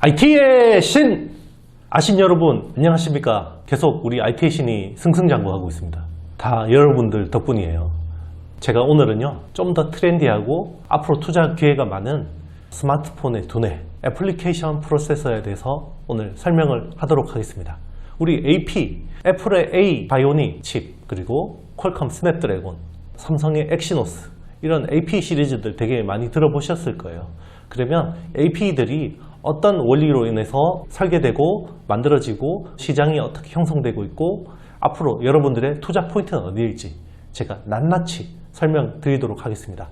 IT의 신! 아신 여러분 안녕하십니까? 계속 우리 IT의 신이 승승장구하고 있습니다. 다 여러분들 덕분이에요. 제가 오늘은요 좀 더 트렌디하고 앞으로 투자 기회가 많은 스마트폰의 두뇌 애플리케이션 프로세서에 대해서 오늘 설명을 하도록 하겠습니다. 우리 AP, 애플의 A 바이오닉 칩, 그리고 퀄컴 스냅드래곤, 삼성의 엑시노스, 이런 AP 시리즈들 되게 많이 들어보셨을 거예요. 그러면 AP들이 어떤 원리로 인해서 설계되고 만들어지고 시장이 어떻게 형성되고 있고 앞으로 여러분들의 투자 포인트는 어디일지 제가 낱낱이 설명드리도록 하겠습니다.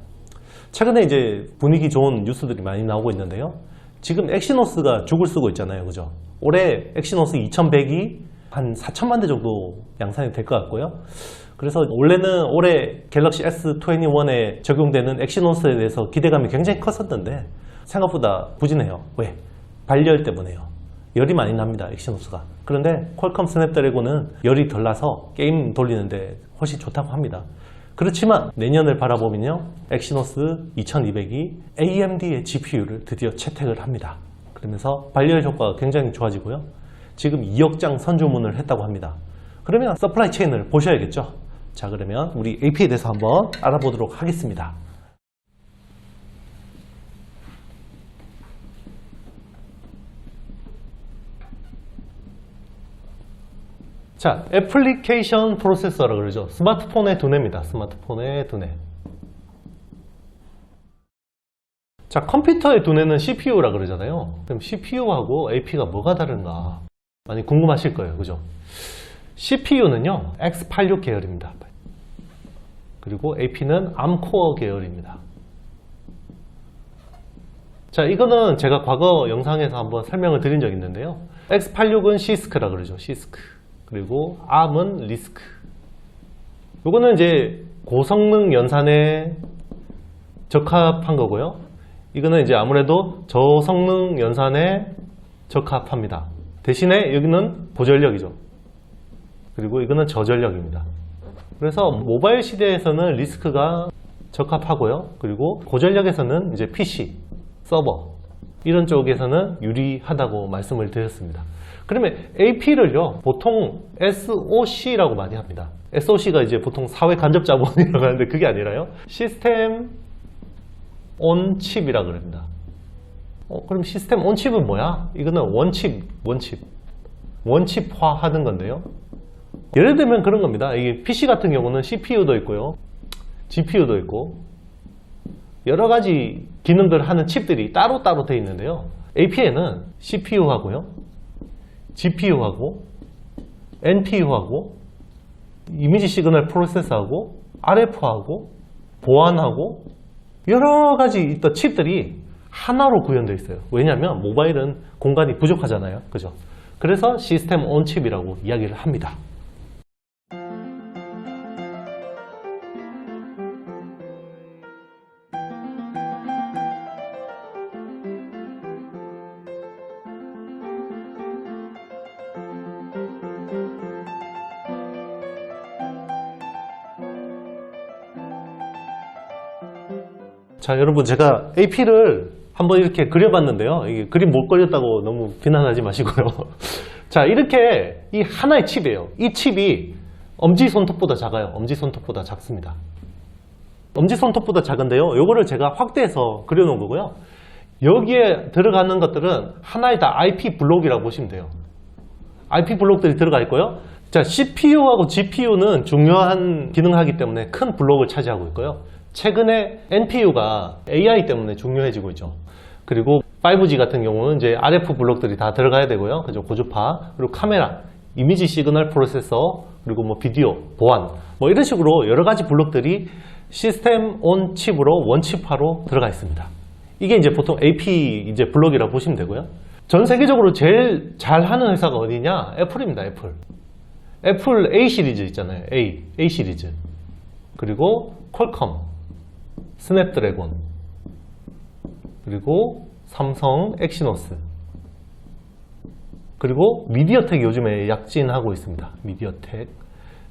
최근에 이제 분위기 좋은 뉴스들이 많이 나오고 있는데요. 지금 엑시노스가 죽을 쓰고 있잖아요. 그죠? 올해 엑시노스 2100이 한 4천만 대 정도 양산이 될 것 같고요. 그래서 원래는 올해 갤럭시 S21에 적용되는 엑시노스에 대해서 기대감이 굉장히 컸었는데 생각보다 부진해요. 왜? 발열 때문에요. 열이 많이 납니다. 엑시노스가. 그런데 퀄컴 스냅드래곤은 열이 덜 나서 게임 돌리는데 훨씬 좋다고 합니다. 그렇지만 내년을 바라보면요, 엑시노스 2200이 AMD의 GPU를 드디어 채택을 합니다. 그러면서 발열 효과가 굉장히 좋아지고요. 지금 2억 장 선주문을 했다고 합니다. 그러면 서플라이 체인을 보셔야겠죠. 자, 그러면 우리 AP에 대해서 한번 알아보도록 하겠습니다. 자, 애플리케이션 프로세서라고 그러죠. 스마트폰의 두뇌입니다. 스마트폰의 두뇌. 자, 컴퓨터의 두뇌는 CPU라 그러잖아요. 그럼 CPU하고 AP가 뭐가 다른가 많이 궁금하실 거예요. 그죠? CPU는요, X86 계열입니다. 그리고 AP는 ARM 계열입니다. 자, 이거는 제가 과거 영상에서 한번 설명을 드린 적이 있는데요. X86은 시스크라 그러죠. 시스크. 그리고 ARM은 리스크. 요거는 이제 고성능 연산에 적합한 거고요. 이거는 이제 아무래도 저성능 연산에 적합합니다. 대신에 여기는 고전력이죠. 그리고 이거는 저전력입니다. 그래서 모바일 시대에서는 리스크가 적합하고요. 그리고 고전력에서는 이제 PC, 서버 이런 쪽에서는 유리하다고 말씀을 드렸습니다. 그러면 AP를요 보통 SOC라고 많이 합니다. SOC가 이제 보통 사회 간접 자본이라고 하는데 그게 아니라요, 시스템 온 칩이라고 그럽니다. 그럼 시스템 온 칩은 뭐야? 이거는 원칩화 하는 건데요. 예를 들면 그런 겁니다. 이게 PC 같은 경우는 CPU도 있고요, GPU도 있고 여러 가지 기능들을 하는 칩들이 따로따로 되어 있는데요. AP에는 CPU하고요, GPU하고 NPU하고 이미지 시그널 프로세서하고 RF하고 보안하고 여러 가지 있던 칩들이 하나로 구현되어 있어요. 왜냐하면 모바일은 공간이 부족하잖아요. 그죠? 그래서 시스템 온 칩이라고 이야기를 합니다. 자, 여러분 제가 AP를 한번 이렇게 그려봤는데요. 이게 그림 못 그렸다고 너무 비난하지 마시고요. 자, 이렇게 이 하나의 칩이에요. 이 칩이 엄지손톱보다 작아요. 엄지손톱보다 작습니다. 엄지손톱보다 작은데요. 요거를 제가 확대해서 그려놓은 거고요. 여기에 들어가는 것들은 하나의 다 IP 블록이라고 보시면 돼요. IP 블록들이 들어가 있고요. 자, CPU하고 GPU는 중요한 기능을 하기 때문에 큰 블록을 차지하고 있고요. 최근에 NPU가 AI 때문에 중요해지고 있죠. 그리고 5G 같은 경우는 이제 RF 블록들이 다 들어가야 되고요. 그죠? 고주파, 그리고 카메라, 이미지 시그널 프로세서, 그리고 뭐 비디오, 보안, 뭐 이런 식으로 여러 가지 블록들이 시스템 온 칩으로 원칩화로 들어가 있습니다. 이게 이제 보통 AP 이제 블록이라고 보시면 되고요. 전 세계적으로 제일 잘하는 회사가 어디냐? 애플입니다. 애플 A 시리즈 있잖아요. A 시리즈. 그리고 퀄컴, 스냅드래곤, 그리고 삼성 엑시노스, 그리고 미디어텍 요즘에 약진하고 있습니다.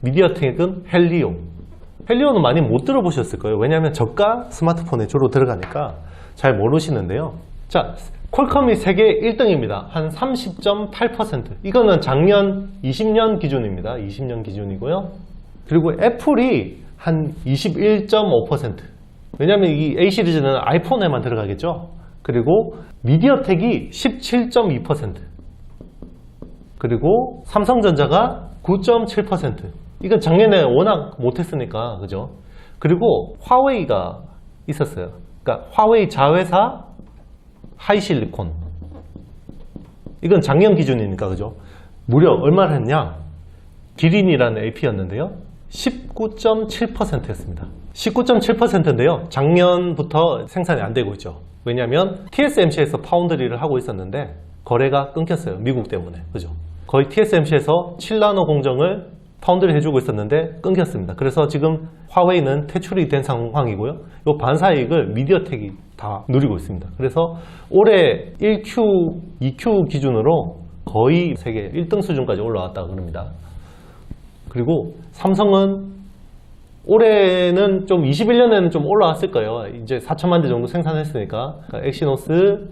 미디어텍은 헬리오는 많이 못 들어보셨을 거예요. 왜냐하면 저가 스마트폰에 주로 들어가니까 잘 모르시는데요. 자, 퀄컴이 세계 1등입니다. 한 30.8%. 이거는 작년 20년 기준입니다. 20년 기준이고요. 그리고 애플이 한 21.5%. 왜냐하면 이 A 시리즈는 아이폰에만 들어가겠죠. 그리고 미디어텍이 17.2%. 그리고 삼성전자가 9.7%. 이건 작년에 워낙 못했으니까, 그죠? 그리고 화웨이가 있었어요. 그러니까 화웨이 자회사 하이실리콘. 이건 작년 기준이니까, 그죠? 무려 얼마를 했냐? 기린이라는 AP였는데요. 19.7%였습니다. 19.7%인데요. 작년부터 생산이 안 되고 있죠. 왜냐하면 TSMC에서 파운드리를 하고 있었는데 거래가 끊겼어요. 미국 때문에. 그죠? 거의 TSMC에서 7나노 공정을 파운드리 해주고 있었는데 끊겼습니다. 그래서 지금 화웨이는 퇴출이 된 상황이고요. 이 반사이익을 미디어텍이 다 누리고 있습니다. 그래서 올해 1Q, 2Q 기준으로 거의 세계 1등 수준까지 올라왔다고 그럽니다. 그리고 삼성은 올해는 좀 21년에는 좀 올라왔을 거예요. 이제 4천만 대 정도 생산했으니까. 그러니까 엑시노스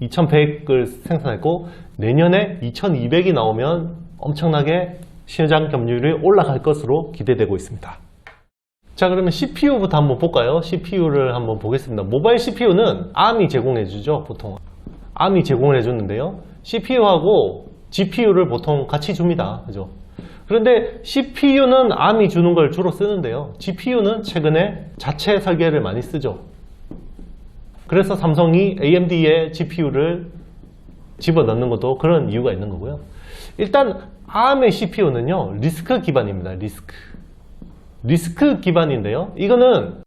2100을 생산했고 내년에 2200이 나오면 엄청나게 시장 점유율이 올라갈 것으로 기대되고 있습니다. 자, 그러면 CPU부터 한번 볼까요? CPU를 한번 보겠습니다. 모바일 CPU는 ARM이 제공해주죠. 보통 ARM이 제공을 해주는데요. CPU하고 GPU를 보통 같이 줍니다. 그죠? 그런데 CPU는 ARM이 주는 걸 주로 쓰는데요. GPU는 최근에 자체 설계를 많이 쓰죠. 그래서 삼성이 AMD의 GPU를 집어넣는 것도 그런 이유가 있는 거고요. 일단 ARM의 CPU는요. 리스크 기반입니다. 리스크 기반인데요. 이거는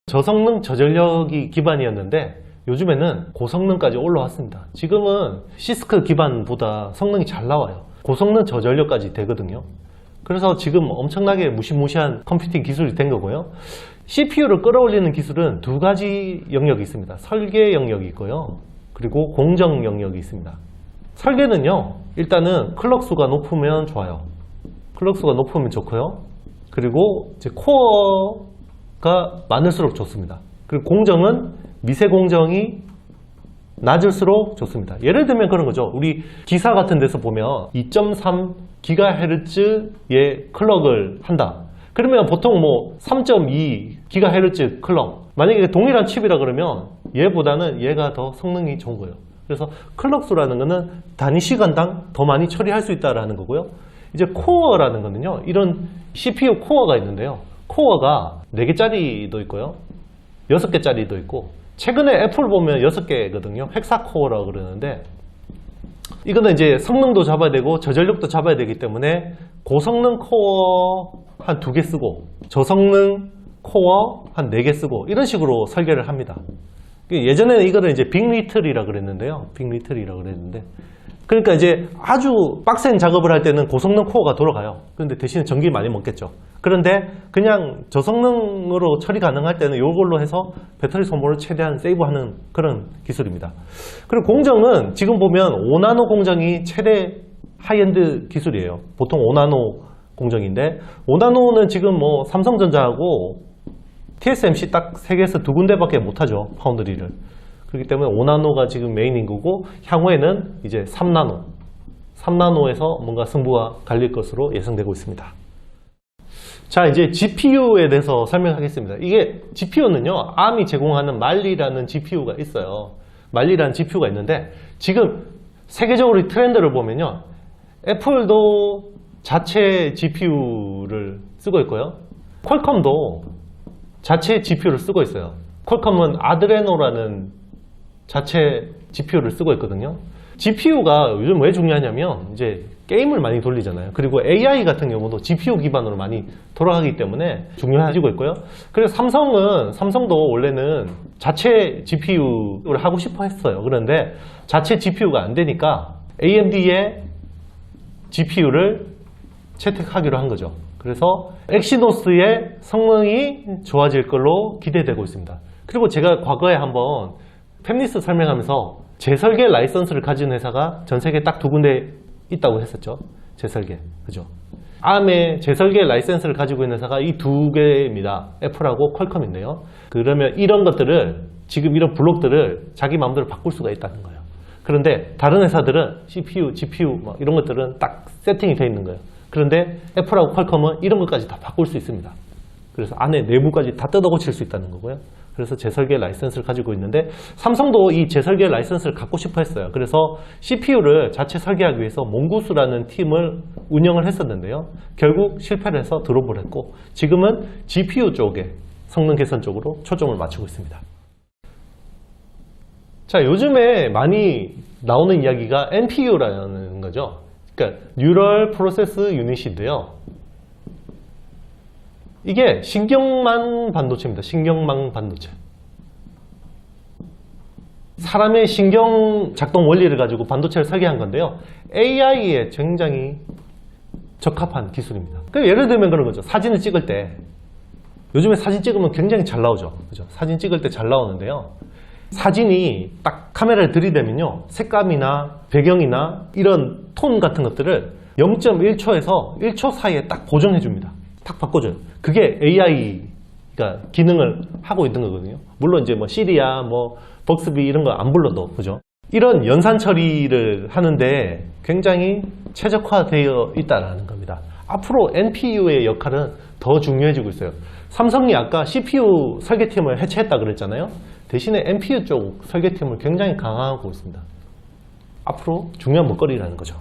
저성능 저전력이 기반이었는데 요즘에는 고성능까지 올라왔습니다. 지금은 시스크 기반보다 성능이 잘 나와요. 고성능 저전력까지 되거든요. 그래서 지금 엄청나게 무시무시한 컴퓨팅 기술이 된 거고요. CPU를 끌어올리는 기술은 두 가지 영역이 있습니다. 설계 영역이 있고요. 그리고 공정 영역이 있습니다. 설계는요. 일단은 클럭 수가 높으면 좋아요. 클럭 수가 높으면 좋고요. 그리고 이제 코어가 많을수록 좋습니다. 그리고 공정은 미세 공정이 낮을수록 좋습니다. 예를 들면 그런 거죠. 우리 기사 같은 데서 보면 2.3GHz의 클럭을 한다. 그러면 보통 뭐 3.2GHz 클럭. 만약에 동일한 칩이라 그러면 얘보다는 얘가 더 성능이 좋은 거예요. 그래서 클럭 수라는 거는 단위 시간당 더 많이 처리할 수 있다라는 거고요. 이제 코어라는 거는요. 이런 CPU 코어가 있는데요. 코어가 4개짜리도 있고요. 6개짜리도 있고 최근에 애플 보면 6개거든요. 헥사코어라고 그러는데 이거는 이제 성능도 잡아야 되고 저전력도 잡아야 되기 때문에 고성능 코어 한 2개 쓰고 저성능 코어 한 4개 쓰고 이런 식으로 설계를 합니다. 예전에는 이거를 이제 빅리틀이라고 그랬는데요. 빅리틀이라고 그랬는데 그러니까 이제 아주 빡센 작업을 할 때는 고성능 코어가 돌아가요. 그런데 대신에 전기 많이 먹겠죠. 그런데 그냥 저성능으로 처리 가능할 때는 이걸로 해서 배터리 소모를 최대한 세이브하는 그런 기술입니다. 그리고 공정은 지금 보면 5나노 공정이 최대 하이엔드 기술이에요. 보통 5나노 공정인데 5나노는 지금 뭐 삼성전자하고 TSMC 딱 세계에서 2군데밖에 못하죠. 파운드리를. 그렇기 때문에 5나노가 지금 메인인 거고 향후에는 이제 3나노에서 뭔가 승부가 갈릴 것으로 예상되고 있습니다. 자, 이제 GPU에 대해서 설명하겠습니다. 이게 GPU는요. ARM이 제공하는 말리라는 GPU가 있어요. 말리라는 GPU가 있는데 지금 세계적으로 트렌드를 보면요. 애플도 자체 GPU를 쓰고 있고요. 퀄컴도 자체 GPU를 쓰고 있어요. 퀄컴은 아드레노라는 자체 GPU를 쓰고 있거든요. GPU가 요즘 왜 중요하냐면 이제 게임을 많이 돌리잖아요. 그리고 AI 같은 경우도 GPU 기반으로 많이 돌아가기 때문에 중요해지고 있고요. 그래서 삼성도 원래는 자체 GPU를 하고 싶어 했어요. 그런데 자체 GPU가 안 되니까 AMD의 GPU를 채택하기로 한 거죠. 그래서 엑시노스의 성능이 좋아질 걸로 기대되고 있습니다. 그리고 제가 과거에 한번 팹리스 설명하면서 재설계 라이선스를 가진 회사가 전 세계에 딱 2군데 있다고 했었죠. 재설계. 그죠? ARM의 재설계 라이센스를 가지고 있는 회사가 이 두 개입니다. 애플하고 퀄컴인데요. 그러면 이런 것들을 지금 이런 블록들을 자기 마음대로 바꿀 수가 있다는 거예요. 그런데 다른 회사들은 CPU, GPU 뭐 이런 것들은 딱 세팅이 되어 있는 거예요. 그런데 애플하고 퀄컴은 이런 것까지 다 바꿀 수 있습니다. 그래서 안에 내부까지 다 뜯어 고칠 수 있다는 거고요. 그래서 재설계 라이센스를 가지고 있는데 삼성도 이 재설계 라이센스를 갖고 싶어 했어요. 그래서 CPU를 자체 설계하기 위해서 몽고스라는 팀을 운영을 했었는데요. 결국 실패를 해서 드롭을 했고 지금은 GPU 쪽에 성능 개선 쪽으로 초점을 맞추고 있습니다. 자, 요즘에 많이 나오는 이야기가 NPU라는 거죠. 그러니까 뉴럴 프로세스 유닛인데요. 이게 신경망 반도체입니다. 신경망 반도체. 사람의 신경 작동 원리를 가지고 반도체를 설계한 건데요. AI에 굉장히 적합한 기술입니다. 예를 들면 그런 거죠. 사진을 찍을 때 요즘에 사진 찍으면 굉장히 잘 나오죠. 그죠? 사진 찍을 때 잘 나오는데요. 사진이 딱 카메라를 들이대면요. 색감이나 배경이나 이런 톤 같은 것들을 0.1초에서 1초 사이에 딱 고정해 줍니다. 딱 바꿔줘요. 그게 AI가 기능을 하고 있는 거거든요. 물론 이제 뭐 시리야, 뭐 벅스비 이런 거 안 불러도 그죠? 이런 연산 처리를 하는데 굉장히 최적화되어 있다는 겁니다. 앞으로 NPU의 역할은 더 중요해지고 있어요. 삼성이 아까 CPU 설계팀을 해체했다 그랬잖아요. 대신에 NPU 쪽 설계팀을 굉장히 강화하고 있습니다. 앞으로 중요한 먹거리라는 거죠.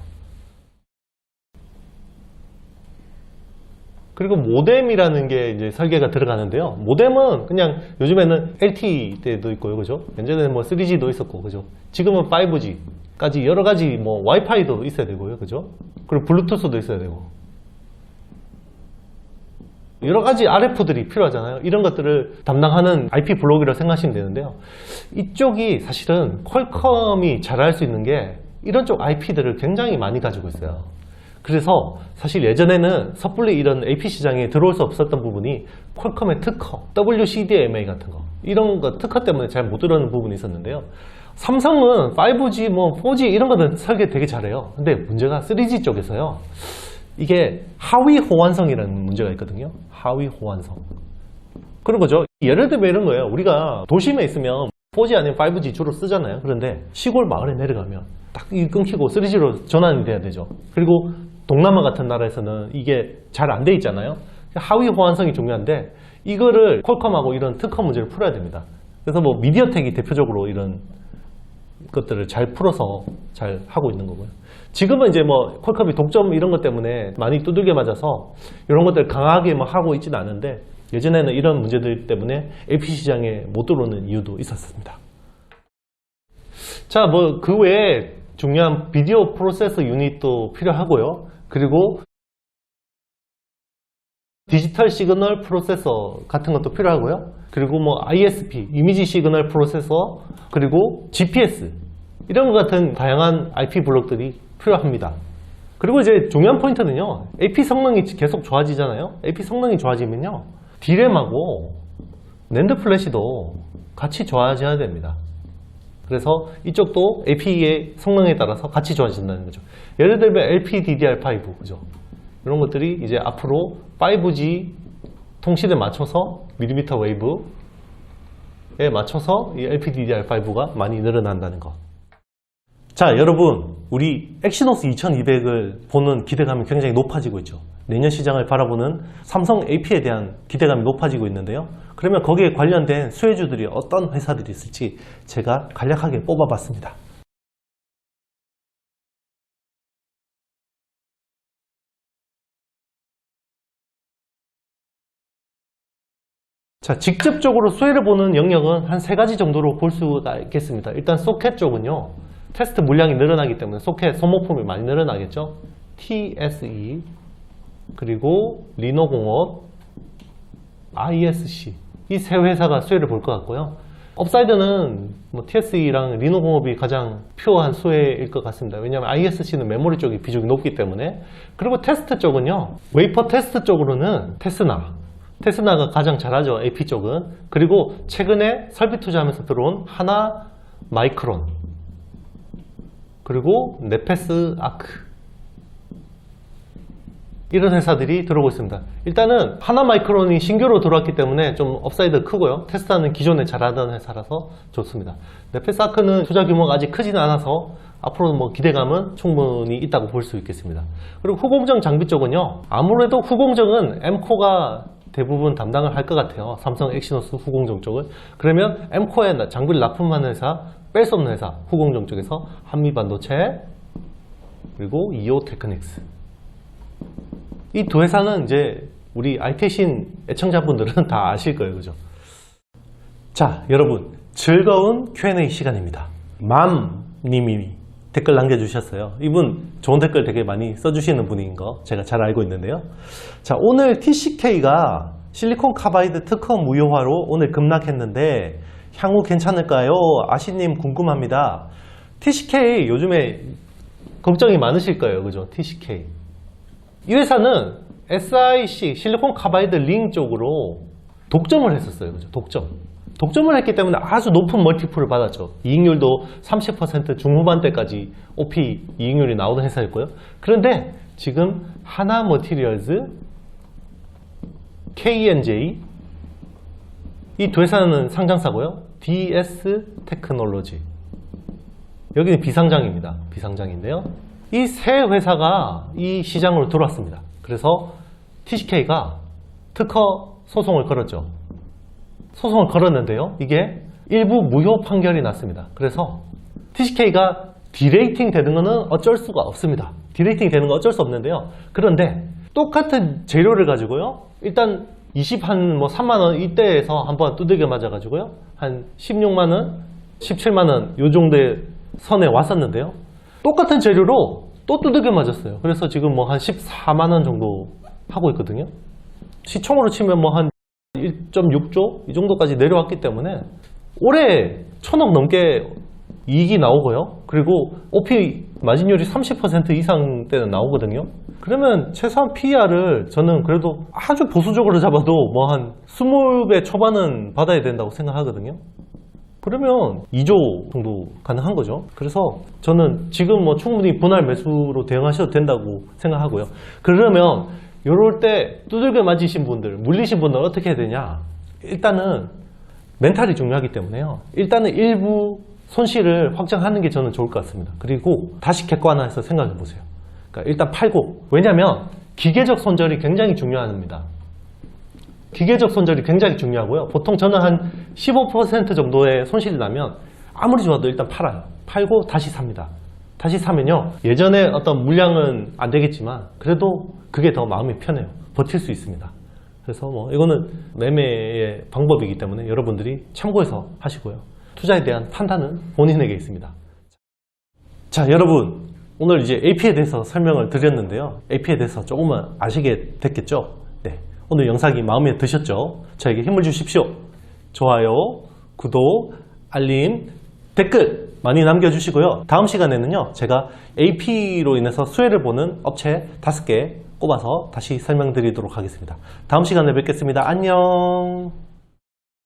그리고 모뎀이라는 게 이제 설계가 들어가는데요. 모뎀은 그냥 요즘에는 LTE 때도 있고요. 그죠? 예전에는 뭐 3G도 있었고, 그죠? 지금은 5G까지 여러 가지 뭐 와이파이도 있어야 되고요. 그죠? 그리고 블루투스도 있어야 되고. 여러 가지 RF들이 필요하잖아요. 이런 것들을 담당하는 IP 블록이라고 생각하시면 되는데요. 이쪽이 사실은 퀄컴이 잘할 수 있는 게 이런 쪽 IP들을 굉장히 많이 가지고 있어요. 그래서 사실 예전에는 섣불리 이런 AP 시장에 들어올 수 없었던 부분이 퀄컴의 특허, WCDMA 같은 거 이런 거 특허 때문에 잘 못 들어오는 부분이 있었는데요. 삼성은 5G, 뭐 4G 이런 거는 설계 되게 잘해요. 근데 문제가 3G 쪽에서요. 이게 하위 호환성이라는 문제가 있거든요. 하위 호환성. 그런 거죠. 예를 들면 이런 거예요. 우리가 도심에 있으면 4G 아니면 5G 주로 쓰잖아요. 그런데 시골 마을에 내려가면 딱 끊기고 3G로 전환이 돼야 되죠. 그리고 동남아 같은 나라에서는 이게 잘 안 돼 있잖아요. 하위 호환성이 중요한데 이거를 퀄컴하고 이런 특허 문제를 풀어야 됩니다. 그래서 뭐 미디어텍이 대표적으로 이런 것들을 잘 풀어서 잘 하고 있는 거고요. 지금은 이제 뭐 퀄컴이 독점 이런 것 때문에 많이 두들겨 맞아서 이런 것들 강하게 뭐 하고 있지는 않은데 예전에는 이런 문제들 때문에 AP 시장에 못 들어오는 이유도 있었습니다. 자, 뭐 그 외에 중요한 비디오 프로세서 유닛도 필요하고요. 그리고 디지털 시그널 프로세서 같은 것도 필요하고요. 그리고 뭐 ISP, 이미지 시그널 프로세서, 그리고 GPS 이런 것 같은 다양한 IP 블록들이 필요합니다. 그리고 이제 중요한 포인트는요. AP 성능이 계속 좋아지잖아요. AP 성능이 좋아지면요. D램하고 낸드 플래시도 같이 좋아져야 됩니다. 그래서 이쪽도 AP의 성능에 따라서 같이 좋아진다는 거죠. 예를 들면 LPDDR5, 그죠? 이런 것들이 이제 앞으로 5G 통신에 맞춰서 밀리미터 웨이브에 맞춰서 이 LPDDR5가 많이 늘어난다는 것. 자, 여러분, 우리 엑시노스 2200을 보는 기대감이 굉장히 높아지고 있죠. 내년 시장을 바라보는 삼성 AP에 대한 기대감이 높아지고 있는데요. 그러면 거기에 관련된 수혜주들이 어떤 회사들이 있을지 제가 간략하게 뽑아봤습니다. 자, 직접적으로 수혜를 보는 영역은 한 3가지 정도로 볼 수가 있겠습니다. 일단 소켓 쪽은요. 테스트 물량이 늘어나기 때문에 소켓 소모품이 많이 늘어나겠죠. TSE, 그리고 리노공업, ISC 이 세 회사가 수혜를 볼 것 같고요. 업사이드는 뭐 TSE랑 리노공업이 가장 표한 수혜일 것 같습니다. 왜냐하면 ISC는 메모리 쪽이 비중이 높기 때문에. 그리고 테스트 쪽은요. 웨이퍼 테스트 쪽으로는 테스나가 가장 잘하죠. AP 쪽은. 그리고 최근에 설비 투자하면서 들어온 하나 마이크론, 그리고 네페스 아크 이런 회사들이 들어오고 있습니다. 일단은 하나마이크론이 신규로 들어왔기 때문에 좀 업사이드 크고요. 테스라는 기존에 잘하던 회사라서 좋습니다. 네페스아크는 투자 규모가 아직 크지는 않아서 앞으로 뭐 기대감은 충분히 있다고 볼 수 있겠습니다. 그리고 후공정 장비 쪽은요, 아무래도 후공정은 엠코가 대부분 담당을 할 것 같아요. 삼성 엑시노스 후공정 쪽을. 그러면 엠코에 장비를 납품하는 회사, 뺄 수 없는 회사, 후공정 쪽에서 한미반도체, 그리고 이오테크닉스. 이 두 회사는 이제 우리 IT신 애청자분들은 다 아실 거예요. 그죠? 자, 여러분, 즐거운 Q&A 시간입니다. 맘님이 댓글 남겨주셨어요. 이분 좋은 댓글 되게 많이 써주시는 분인 거 제가 잘 알고 있는데요. 자, 오늘 TCK가 실리콘 카바이드 특허 무효화로 오늘 급락했는데 향후 괜찮을까요? 아시님 궁금합니다. TCK 요즘에 걱정이 많으실 거예요. 그죠? TCK. 이 회사는 SiC 실리콘 카바이드 링 쪽으로 독점을 했었어요. 그죠? 독점을 했기 때문에 아주 높은 멀티플을 받았죠. 이익률도 30% 중후반대까지 OP 이익률이 나오는 회사였고요. 그런데 지금 하나 머티리얼즈, KNJ 이 두 회사는 상장사고요. DS 테크놀로지, 여기는 비상장입니다. 비상장인데요. 이 세 회사가 이 시장으로 들어왔습니다. 그래서 TCK가 특허 소송을 걸었죠. 소송을 걸었는데요. 이게 일부 무효 판결이 났습니다. 그래서 TCK가 디레이팅 되는 것은 어쩔 수가 없습니다. 디레이팅 되는 건 어쩔 수 없는데요. 그런데 똑같은 재료를 가지고요. 일단 3만원 이때에서 한번 두들겨 맞아가지고요. 한 16만원, 17만원 요 정도의 선에 왔었는데요. 똑같은 재료로 또 두들겨 맞았어요. 그래서 지금 뭐 한 14만원 정도 하고 있거든요. 시총으로 치면 뭐 한 1.6조 이 정도까지 내려왔기 때문에 올해 1,000억 넘게 이익이 나오고요. 그리고 OP 마진율이 30% 이상대는 나오거든요. 그러면 최소한 PER을 저는 그래도 아주 보수적으로 잡아도 뭐 한 20배 초반은 받아야 된다고 생각하거든요. 그러면 2조 정도 가능한 거죠. 그래서 저는 지금 뭐 충분히 분할 매수로 대응하셔도 된다고 생각하고요. 그러면 이럴 때 두들겨 맞으신 분들, 물리신 분들 어떻게 해야 되냐? 일단은 멘탈이 중요하기 때문에요. 일단은 일부 손실을 확정하는 게 저는 좋을 것 같습니다. 그리고 다시 객관화해서 생각해 보세요. 그러니까 일단 팔고, 왜냐하면 기계적 손절이 굉장히 중요합니다. 기계적 손절이 굉장히 중요하고요. 보통 저는 한 15% 정도의 손실이 나면 아무리 좋아도 일단 팔아요. 팔고 다시 삽니다. 다시 사면요, 예전에 어떤 물량은 안 되겠지만 그래도 그게 더 마음이 편해요. 버틸 수 있습니다. 그래서 뭐 이거는 매매의 방법이기 때문에 여러분들이 참고해서 하시고요. 투자에 대한 판단은 본인에게 있습니다. 자, 여러분, 오늘 이제 AP에 대해서 설명을 드렸는데요. AP에 대해서 조금은 아시게 됐겠죠? 네, 오늘 영상이 마음에 드셨죠? 저에게 힘을 주십시오. 좋아요, 구독, 알림, 댓글 많이 남겨주시고요. 다음 시간에는요, 제가 AP로 인해서 수혜를 보는 업체 5개 꼽아서 다시 설명드리도록 하겠습니다. 다음 시간에 뵙겠습니다. 안녕.